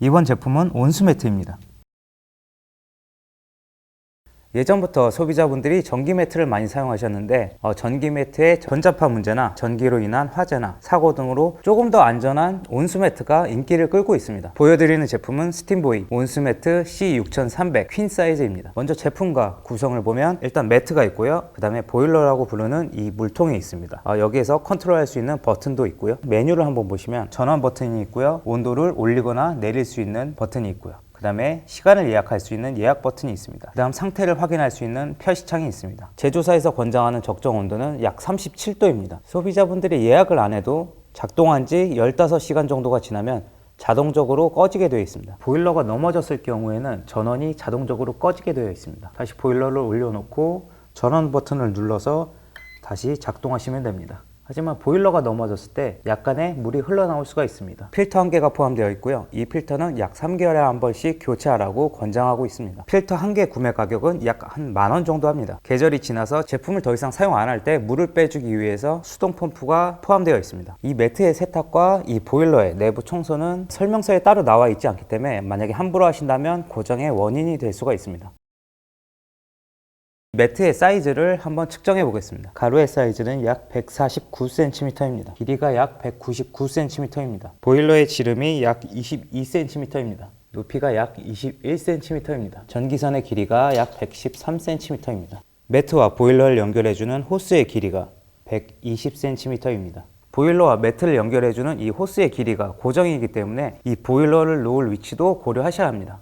이번 제품은 온수 매트입니다. 예전부터 소비자분들이 전기 매트를 많이 사용하셨는데 전기 매트의 전자파 문제나 전기로 인한 화재나 사고 등으로 조금 더 안전한 온수 매트가 인기를 끌고 있습니다. 보여드리는 제품은 스팀보이 온수 매트 C6300 퀸 사이즈입니다. 먼저 제품과 구성을 보면 일단 매트가 있고요. 그 다음에 보일러라고 부르는 이 물통이 있습니다. 여기에서 컨트롤할 수 있는 버튼도 있고요. 메뉴를 한번 보시면 전원 버튼이 있고요. 온도를 올리거나 내릴 수 있는 버튼이 있고요. 그 다음에 시간을 예약할 수 있는 예약 버튼이 있습니다. 그 다음 상태를 확인할 수 있는 표시창이 있습니다. 제조사에서 권장하는 적정 온도는 약 37도입니다. 소비자분들이 예약을 안 해도 작동한 지 15시간 정도가 지나면 자동적으로 꺼지게 되어 있습니다. 보일러가 넘어졌을 경우에는 전원이 자동적으로 꺼지게 되어 있습니다. 다시 보일러를 올려놓고 전원 버튼을 눌러서 다시 작동하시면 됩니다. 하지만 보일러가 넘어졌을 때 약간의 물이 흘러나올 수가 있습니다. 필터 한 개가 포함되어 있고요. 이 필터는 약 3개월에 한 번씩 교체하라고 권장하고 있습니다. 필터 한 개 구매 가격은 약 한 10,000원 정도 합니다. 계절이 지나서 제품을 더 이상 사용 안 할 때 물을 빼주기 위해서 수동 펌프가 포함되어 있습니다. 이 매트의 세탁과 이 보일러의 내부 청소는 설명서에 따로 나와 있지 않기 때문에 만약에 함부로 하신다면 고장의 원인이 될 수가 있습니다. 매트의 사이즈를 한번 측정해 보겠습니다. 가로의 사이즈는 약 149cm입니다. 길이가 약 199cm입니다. 보일러의 지름이 약 22cm입니다. 높이가 약 21cm입니다. 전기선의 길이가 약 113cm입니다. 매트와 보일러를 연결해주는 호스의 길이가 120cm입니다. 보일러와 매트를 연결해주는 이 호스의 길이가 고정이기 때문에 이 보일러를 놓을 위치도 고려하셔야 합니다.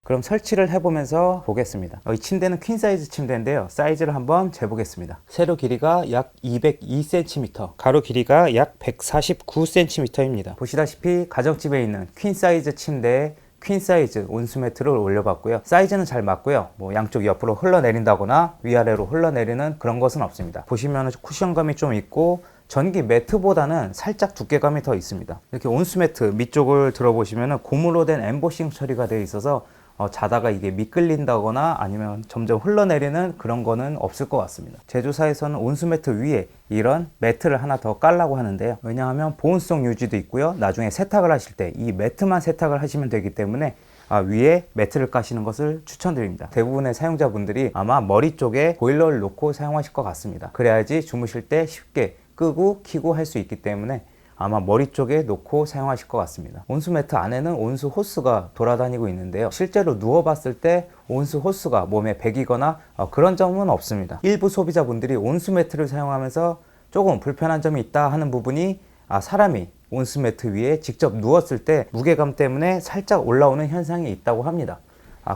그럼 설치를 해보면서 보겠습니다. 이 침대는 퀸 사이즈 침대인데요. 사이즈를 한번 재보겠습니다. 세로 길이가 약 202cm, 가로 길이가 약 149cm입니다. 보시다시피 가정집에 있는 퀸 사이즈 침대에 퀸 사이즈 온수 매트를 올려봤고요. 사이즈는 잘 맞고요. 양쪽 옆으로 흘러내린다거나 위아래로 흘러내리는 그런 것은 없습니다. 보시면 쿠션감이 좀 있고 전기 매트보다는 살짝 두께감이 더 있습니다. 이렇게 온수 매트 밑쪽을 들어보시면 고무로 된 엠보싱 처리가 되어 있어서 자다가 이게 미끌린다거나 아니면 점점 흘러내리는 그런 거는 없을 것 같습니다. 제조사에서는 온수 매트 위에 이런 매트를 하나 더 깔라고 하는데요. 왜냐하면 보온성 유지도 있고요. 나중에 세탁을 하실 때 이 매트만 세탁을 하시면 되기 때문에 위에 매트를 까시는 것을 추천드립니다. 대부분의 사용자분들이 아마 머리 쪽에 보일러를 놓고 사용하실 것 같습니다. 그래야지 주무실 때 쉽게 끄고 켜고 할 수 있기 때문에 아마 머리 쪽에 놓고 사용하실 것 같습니다. 온수 매트 안에는 온수 호스가 돌아다니고 있는데요. 실제로 누워봤을 때 온수 호스가 몸에 배기거나 그런 점은 없습니다. 일부 소비자분들이 온수 매트를 사용하면서 조금 불편한 점이 있다 하는 부분이 사람이 온수 매트 위에 직접 누웠을 때 무게감 때문에 살짝 올라오는 현상이 있다고 합니다.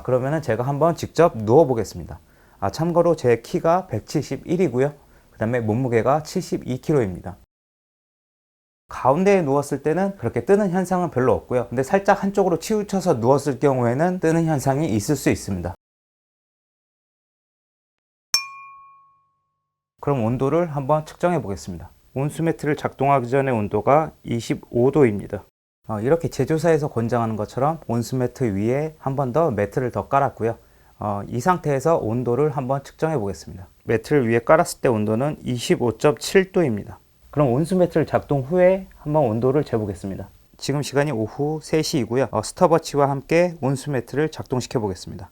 그러면은 제가 한번 직접 누워 보겠습니다. 참고로 제 키가 171이고요. 그 다음에 몸무게가 72kg입니다. 가운데에 누웠을 때는 그렇게 뜨는 현상은 별로 없고요. 근데 살짝 한쪽으로 치우쳐서 누웠을 경우에는 뜨는 현상이 있을 수 있습니다. 그럼 온도를 한번 측정해 보겠습니다. 온수 매트를 작동하기 전에 온도가 25도입니다. 이렇게 제조사에서 권장하는 것처럼 온수 매트 위에 한 번 더 매트를 더 깔았고요. 이 상태에서 온도를 한번 측정해 보겠습니다. 매트를 위에 깔았을 때 온도는 25.7도입니다. 그럼 온수 매트를 작동 후에 한번 온도를 재보겠습니다. 지금 시간이 오후 3시이고요. 스톱워치와 함께 온수 매트를 작동시켜 보겠습니다.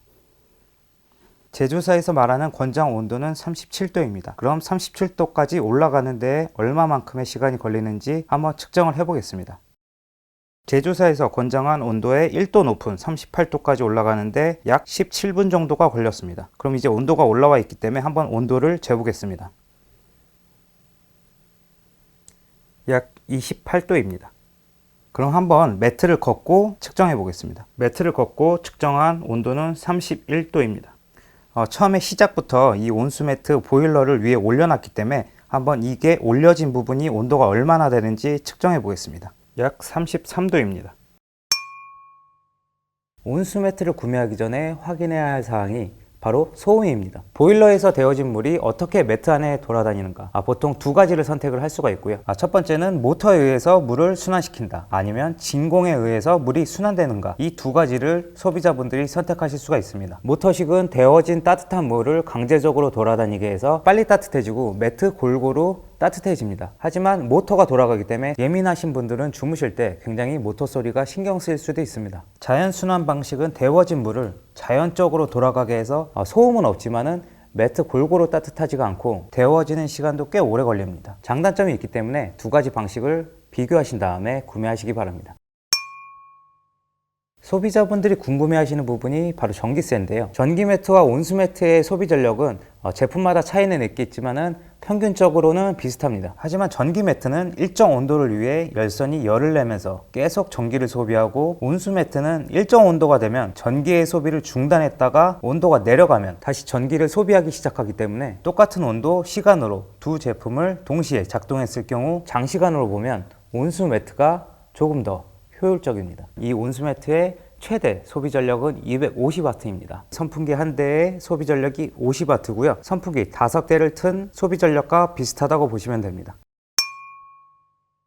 제조사에서 말하는 권장 온도는 37도입니다. 그럼 37도까지 올라가는데 얼마만큼의 시간이 걸리는지 한번 측정을 해보겠습니다. 제조사에서 권장한 온도의 1도 높은 38도까지 올라가는데 약 17분 정도가 걸렸습니다. 그럼 이제 온도가 올라와 있기 때문에 한번 온도를 재보겠습니다. 약 28도입니다. 그럼 한번 매트를 걷고 측정해 보겠습니다. 매트를 걷고 측정한 온도는 31도입니다. 처음에 시작부터 이 온수 매트 보일러를 위에 올려놨기 때문에 한번 이게 올려진 부분이 온도가 얼마나 되는지 측정해 보겠습니다. 약 33도입니다. 온수 매트를 구매하기 전에 확인해야 할 사항이 바로 소음입니다. 보일러에서 데워진 물이 어떻게 매트 안에 돌아다니는가? 보통 두 가지를 선택을 할 수가 있고요. 첫 번째는 모터에 의해서 물을 순환시킨다. 아니면 진공에 의해서 물이 순환되는가? 이 두 가지를 소비자분들이 선택하실 수가 있습니다. 모터식은 데워진 따뜻한 물을 강제적으로 돌아다니게 해서 빨리 따뜻해지고 매트 골고루 따뜻해집니다. 하지만 모터가 돌아가기 때문에 예민하신 분들은 주무실 때 굉장히 모터 소리가 신경 쓰일 수도 있습니다. 자연 순환 방식은 데워진 물을 자연적으로 돌아가게 해서 소음은 없지만은 매트 골고루 따뜻하지가 않고 데워지는 시간도 꽤 오래 걸립니다. 장단점이 있기 때문에 두 가지 방식을 비교하신 다음에 구매하시기 바랍니다. 소비자분들이 궁금해하시는 부분이 바로 전기세인데요. 전기 매트와 온수 매트의 소비 전력은 제품마다 차이는 있겠지만은 평균적으로는 비슷합니다. 하지만 전기 매트는 일정 온도를 위해 열선이 열을 내면서 계속 전기를 소비하고, 온수 매트는 일정 온도가 되면 전기의 소비를 중단했다가 온도가 내려가면 다시 전기를 소비하기 시작하기 때문에 똑같은 온도, 시간으로 두 제품을 동시에 작동했을 경우 장시간으로 보면 온수 매트가 조금 더 효율적입니다. 이 온수 매트의 최대 소비 전력은 250W입니다. 선풍기 한 대의 소비 전력이 50W고요. 선풍기 5대를 튼 소비 전력과 비슷하다고 보시면 됩니다.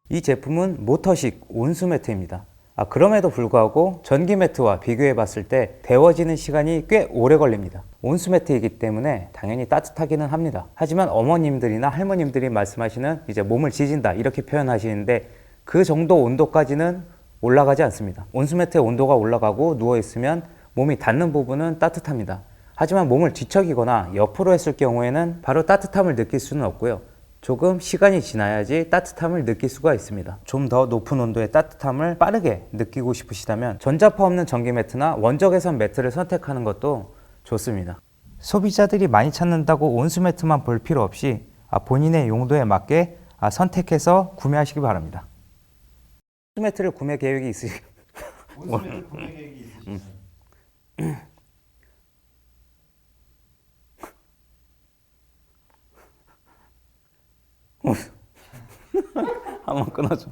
이 제품은 모터식 온수 매트입니다. 그럼에도 불구하고 전기 매트와 비교해 봤을 때 데워지는 시간이 꽤 오래 걸립니다. 온수 매트이기 때문에 당연히 따뜻하기는 합니다. 하지만 어머님들이나 할머님들이 말씀하시는 이제 몸을 지진다 이렇게 표현하시는데, 그 정도 온도까지는 올라가지 않습니다. 온수 매트의 온도가 올라가고 누워있으면 몸이 닿는 부분은 따뜻합니다. 하지만 몸을 뒤척이거나 옆으로 했을 경우에는 바로 따뜻함을 느낄 수는 없고요. 조금 시간이 지나야지 따뜻함을 느낄 수가 있습니다. 좀 더 높은 온도의 따뜻함을 빠르게 느끼고 싶으시다면 전자파 없는 전기 매트나 원적 외선 매트를 선택하는 것도 좋습니다. 소비자들이 많이 찾는다고 온수 매트만 볼 필요 없이 본인의 용도에 맞게 선택해서 구매하시기 바랍니다. 온수 매트를 구매 계획이 있으시죠? 온수 매트 구매 계획이 있으시죠? 한번 끊어줘.